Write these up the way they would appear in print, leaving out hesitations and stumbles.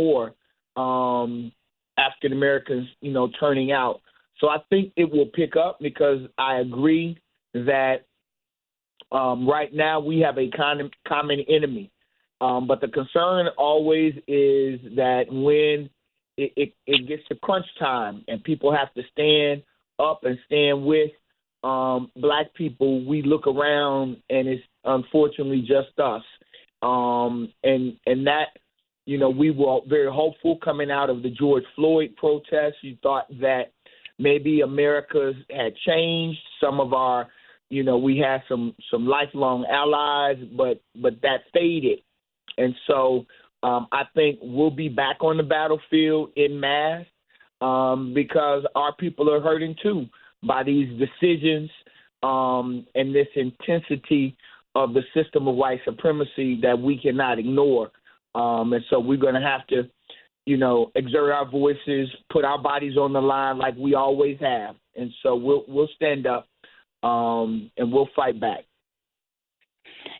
more African Americans, turning out. So I think it will pick up because I agree that right now we have a common enemy. But the concern always is that when it gets to crunch time and people have to stand up and stand with Black people, we look around and it's unfortunately just us. And that, we were very hopeful coming out of the George Floyd protests. You thought that maybe America had changed. Some of our, we had some lifelong allies, but that faded. And so I think we'll be back on the battlefield en masse because our people are hurting too by these decisions and this intensity of the system of white supremacy that we cannot ignore. And so we're going to have to, exert our voices, put our bodies on the line like we always have. And so we'll stand up and we'll fight back.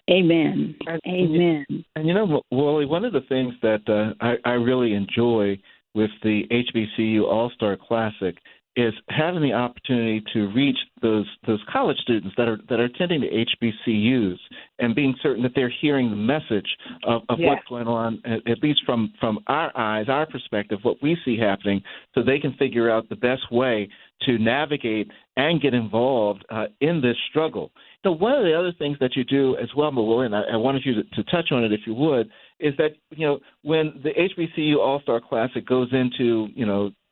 Amen. Amen. And Wally, one of the things that I really enjoy with the HBCU All-Star Classic is having the opportunity to reach those college students that are attending the HBCUs and being certain that they're hearing the message of what's going on, at least from our eyes, our perspective, what we see happening, so they can figure out the best way to navigate and get involved in this struggle. So one of the other things that you do as well, Mawuli, and I wanted you to touch on it if you would, is that, when the HBCU All-Star Classic goes into,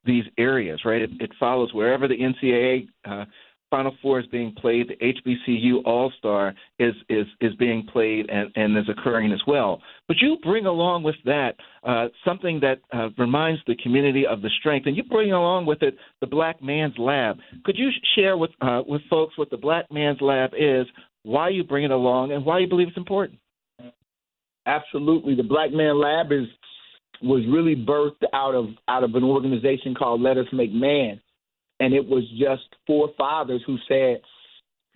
these areas, right? It follows wherever the NCAA Final Four is being played, the HBCU All-Star is being played and is occurring as well. But you bring along with that something that reminds the community of the strength, and you bring along with it the Black Man's Lab. Could you share with folks what the Black Man's Lab is, why you bring it along, and why you believe it's important? Absolutely. The Black Man Lab was really birthed out of an organization called Let Us Make Man. And it was just four fathers who said,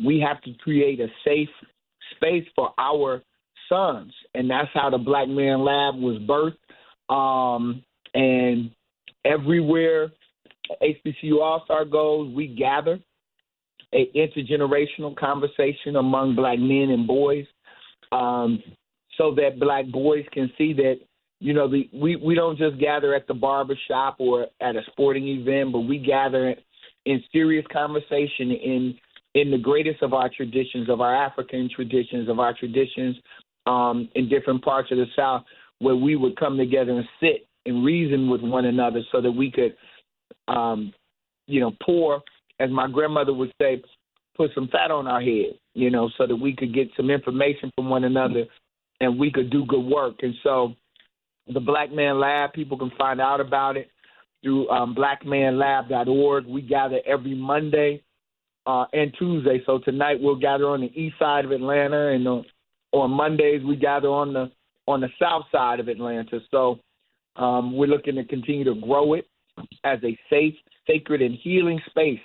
we have to create a safe space for our sons. And that's how the Black Man Lab was birthed. And everywhere HBCU All-Star goes, we gather an intergenerational conversation among Black men and boys so that Black boys can see that, we don't just gather at the barbershop or at a sporting event, but we gather in serious conversation in the greatest of our traditions, of our African traditions, of our traditions in different parts of the South, where we would come together and sit and reason with one another so that we could, pour, as my grandmother would say, put some fat on our head, so that we could get some information from one another and we could do good work. And so the Black Man Lab, people can find out about it through blackmanlab.org. We gather every Monday and Tuesday. So tonight we'll gather on the east side of Atlanta, and on Mondays we gather on the south side of Atlanta. So we're looking to continue to grow it as a safe, sacred, and healing space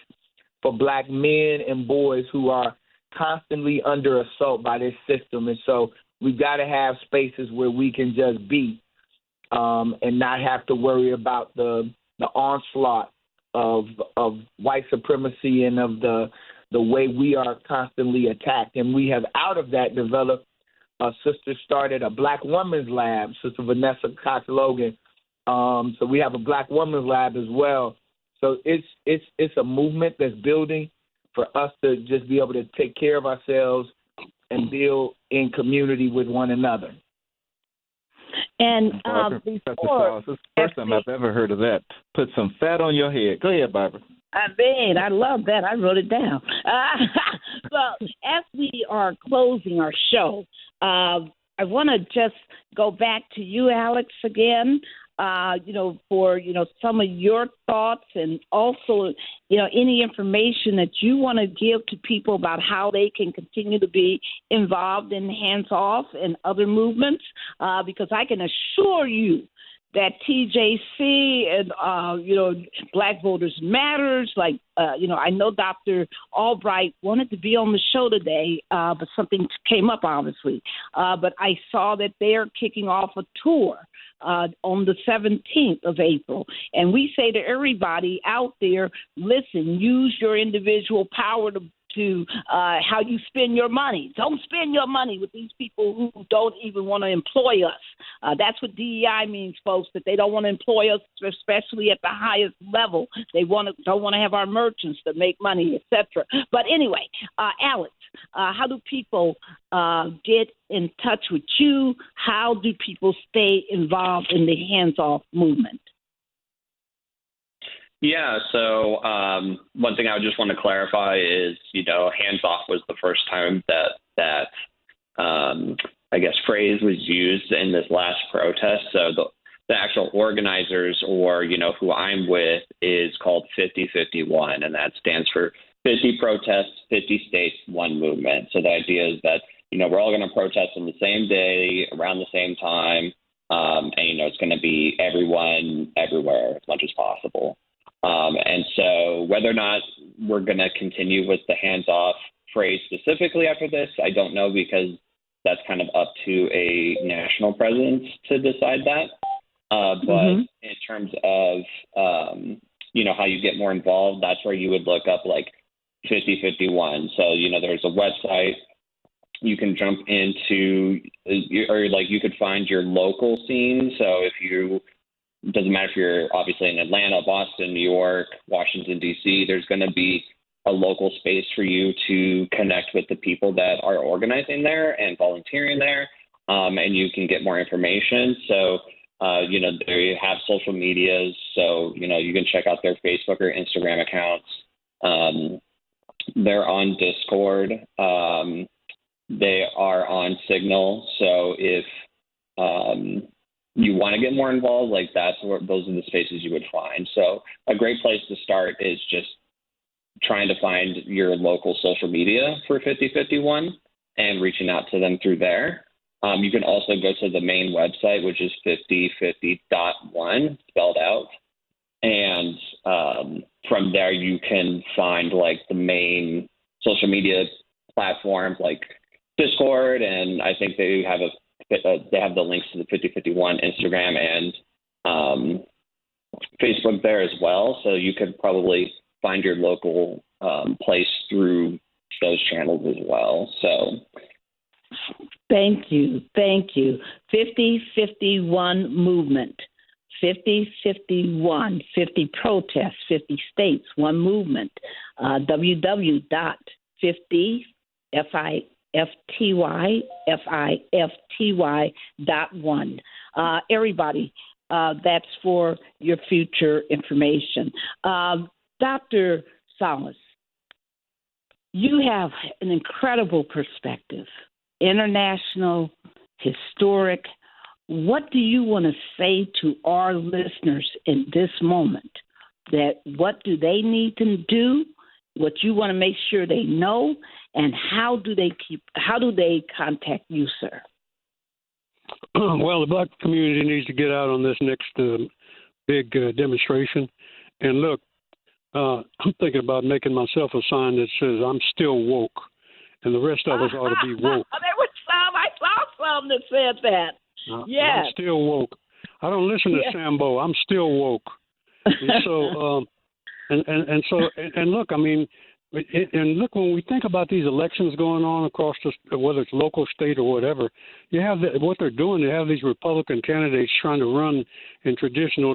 for Black men and boys who are constantly under assault by this system. And so we've got to have spaces where we can just be and not have to worry about the onslaught of white supremacy and of the way we are constantly attacked. And we have, out of that, developed a sister started a Black Women's Lab, Sister Vanessa Cox Logan. So we have a Black Women's Lab as well. So it's a movement that's building for us to just be able to take care of ourselves and build in community with one another. And before, this is the first time I've ever heard of that. Put some fat on your head. Go ahead, Barbara. I love that. I wrote it down. Well, as we are closing our show, I want to just go back to you, Alex, again. For some of your thoughts, and also any information that you want to give to people about how they can continue to be involved in Hands Off and other movements, because I can assure you that TJC and, Black Voters Matters, I know Dr. Albright wanted to be on the show today, but something came up, obviously. But I saw that they're kicking off a tour on the 17th of April. And we say to everybody out there, listen, use your individual power to how you spend your money. Don't spend your money with these people who don't even want to employ us. That's what DEI means, folks, that they don't want to employ us, especially at the highest level. They don't want to have our merchants that make money, etc. But anyway, Alex, how do people get in touch with you? How do people stay involved in the hands-off movement? Yeah, so one thing I just want to clarify is, hands-off was the first time that I guess, phrase was used in this last protest. So the actual organizers or, who I'm with is called 5051, and that stands for 50 protests, 50 states, one movement. So the idea is that, we're all going to protest on the same day, around the same time, and, it's going to be everyone, everywhere, as much as possible. And so whether or not we're going to continue with the hands-off phrase specifically after this, I don't know, because that's kind of up to a national presence to decide that. But in terms of, how you get more involved, that's where you would look up like 5051. So, there's a website you can jump into, or like you could find your local scene. So it doesn't matter if you're obviously in Atlanta, Boston, New York, Washington, D.C., there's going to be a local space for you to connect with the people that are organizing there and volunteering there, and you can get more information. So, they have social medias, so, you can check out their Facebook or Instagram accounts. They're on Discord. They are on Signal. So if you want to get more involved, like those are the spaces you would find. So a great place to start is just trying to find your local social media for 5051 and reaching out to them through there. You can also go to the main website, which is 5050.1, spelled out. And from there, you can find like the main social media platforms like Discord, and I think they have the links to the 5051 Instagram and Facebook there as well. So you could probably find your local place through those channels as well. So thank you. 5051 movement. 5051, 50 protests, 50 states, one movement. www.50FIFTY.1. Everybody, that's for your future information. Dr. Salas, you have an incredible perspective, international, historic. What do you want to say to our listeners in this moment? That what do they need to do? What you want to make sure they know, and how do they contact you, sir? Well, the black community needs to get out on this next big demonstration. And look, I'm thinking about making myself a sign that says "I'm still woke," and the rest of us ought to be woke. There was some. I saw some that said that. I'm still woke. I don't listen to Sambo. I'm still woke. And so, and look, I mean, and look, when we think about these elections going on across whether it's local, state, or whatever, you have what they're doing. They have these Republican candidates trying to run in traditional,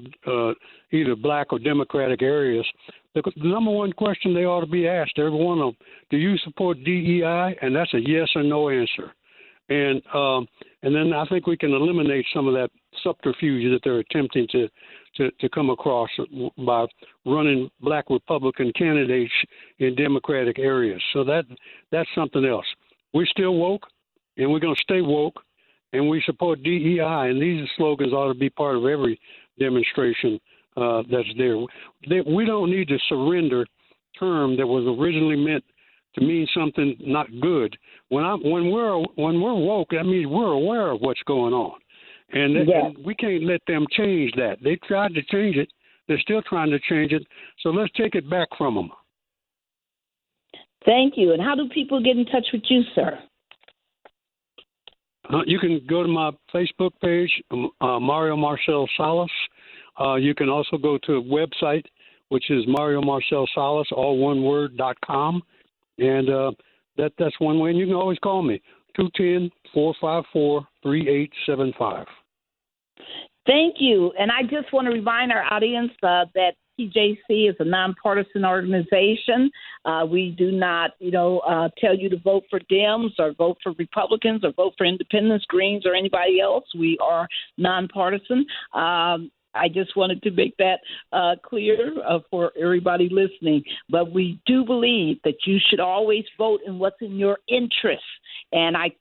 either black or Democratic areas. The number one question they ought to be asked, every one of them, do you support DEI? And that's a yes or no answer. And then I think we can eliminate some of that subterfuge that they're attempting to come across by running black Republican candidates in Democratic areas. So that's something else. We're still woke, and we're going to stay woke, and we support DEI. And these slogans ought to be part of every demonstration that's there. We don't need to surrender term that was originally meant to mean something not good. When we're woke, that means we're aware of what's going on. And we can't let them change that. They tried to change it. They're still trying to change it. So let's take it back from them. Thank you. And how do people get in touch with you, sir? You can go to my Facebook page, Mario Marcel Salas. You can also go to a website, which is Mario Marcel Salas, all one word, .com. And that's one way. And you can always call me, 210-454-3875. Thank you. And I just want to remind our audience that TJC is a nonpartisan organization. We do not, tell you to vote for Dems or vote for Republicans or vote for Independents, Greens, or anybody else. We are nonpartisan. I just wanted to make that clear for everybody listening. But we do believe that you should always vote in what's in your interest. And I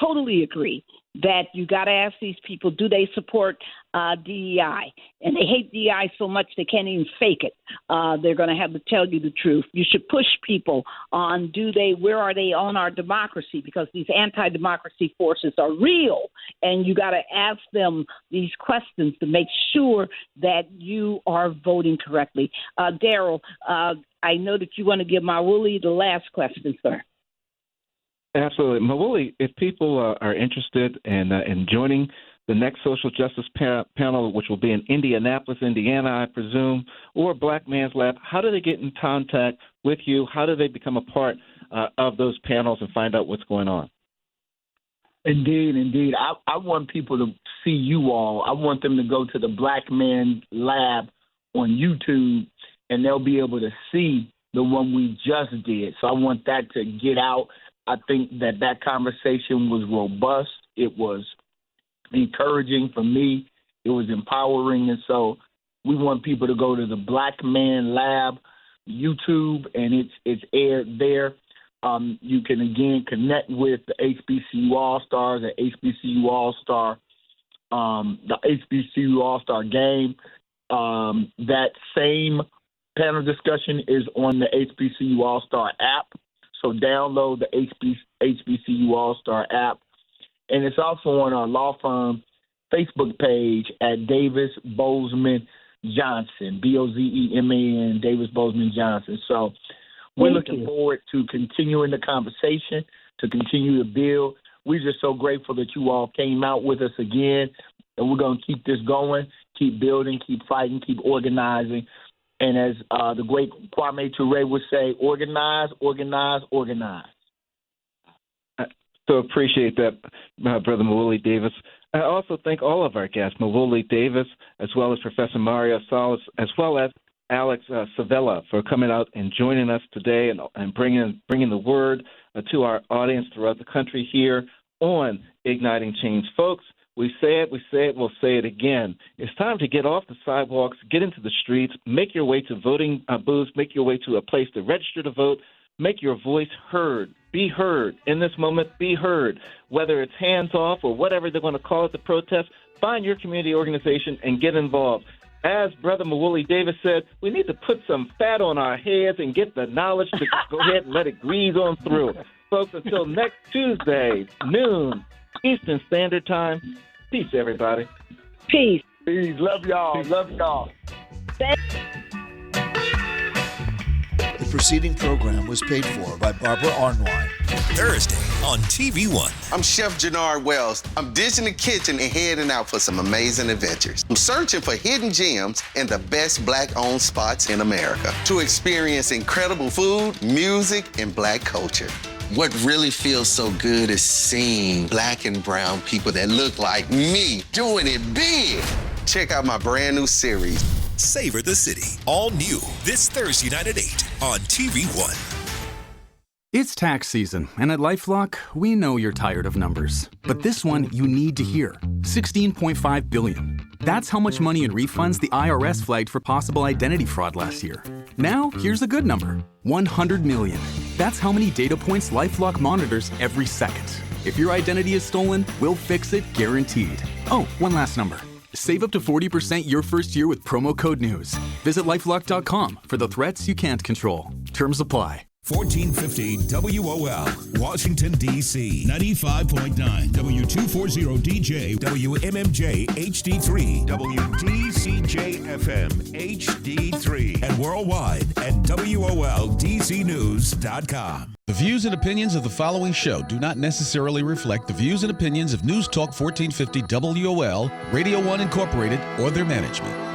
totally agree that you got to ask these people, do they support DEI? And they hate DEI so much they can't even fake it. They're going to have to tell you the truth. You should push people on where are they on our democracy? Because these anti-democracy forces are real, and you got to ask them these questions to make sure that you are voting correctly. Daryl, I know that you want to give Mawuli the last question, sir. Absolutely. Mawuli, if people are interested in joining the next social justice panel, which will be in Indianapolis, Indiana, I presume, or Black Man's Lab, how do they get in contact with you? How do they become a part of those panels and find out what's going on? Indeed. I want people to see you all. I want them to go to the Black Man's Lab on YouTube, and they'll be able to see the one we just did. So I want that to get out. I think that conversation was robust. It was encouraging for me. It was empowering. And so we want people to go to the Black Man Lab YouTube, and it's aired there. You can, again, connect with the HBCU All-Stars at HBCU All-Star, the HBCU All-Star game. That same panel discussion is on the HBCU All-Star app. So download the HBCU All-Star app. And it's also on our law firm Facebook page at Davis Bozeman Johnson, Bozeman, Davis Bozeman Johnson. So we're looking forward to continuing the conversation, to continue to build. We're just so grateful that you all came out with us again, and we're going to keep this going, keep building, keep fighting, keep organizing. And as the great Kwame Ture would say, organize, organize, organize. So appreciate that, Brother Mawuli Davis. I also thank all of our guests, Mawuli Davis, as well as Professor Mario Salas, as well as Alex Svehla, for coming out and joining us today and bringing the word to our audience throughout the country here on Igniting Change. Folks, we say it, we'll say it again. It's time to get off the sidewalks, get into the streets, make your way to voting booths, make your way to a place to register to vote, make your voice heard. Be heard. In this moment, be heard. Whether it's hands off or whatever they're going to call it, the protest, find your community organization and get involved. As Brother Mawuli Davis said, we need to put some fat on our heads and get the knowledge to go ahead and let it grease on through. Folks, until next Tuesday, noon, Eastern Standard Time, peace, everybody. Peace. Peace. Love y'all. Love y'all. The preceding program was paid for by Barbara Arnwine. Thursday on TV One. I'm Chef Jannard Wells. I'm ditching the kitchen and heading out for some amazing adventures. I'm searching for hidden gems and the best Black-owned spots in America to experience incredible food, music, and Black culture. What really feels so good is seeing Black and brown people that look like me doing it big. Check out my brand new series, Savor the City. All new this Thursday night at 8 on TV One. It's tax season, and at LifeLock, we know you're tired of numbers. But this one you need to hear. $16.5 billion. That's how much money in refunds the IRS flagged for possible identity fraud last year. Now, here's a good number. $100 million. That's how many data points LifeLock monitors every second. If your identity is stolen, we'll fix it guaranteed. Oh, one last number. Save up to 40% your first year with promo code NEWS. Visit LifeLock.com for the threats you can't control. Terms apply. 1450 WOL, Washington, D.C. 95.9 W240DJ, WMMJ HD3, WDCJ FM HD3, and worldwide at WOLDCnews.com. The views and opinions of the following show do not necessarily reflect the views and opinions of News Talk 1450 WOL, Radio 1 Incorporated, or their management.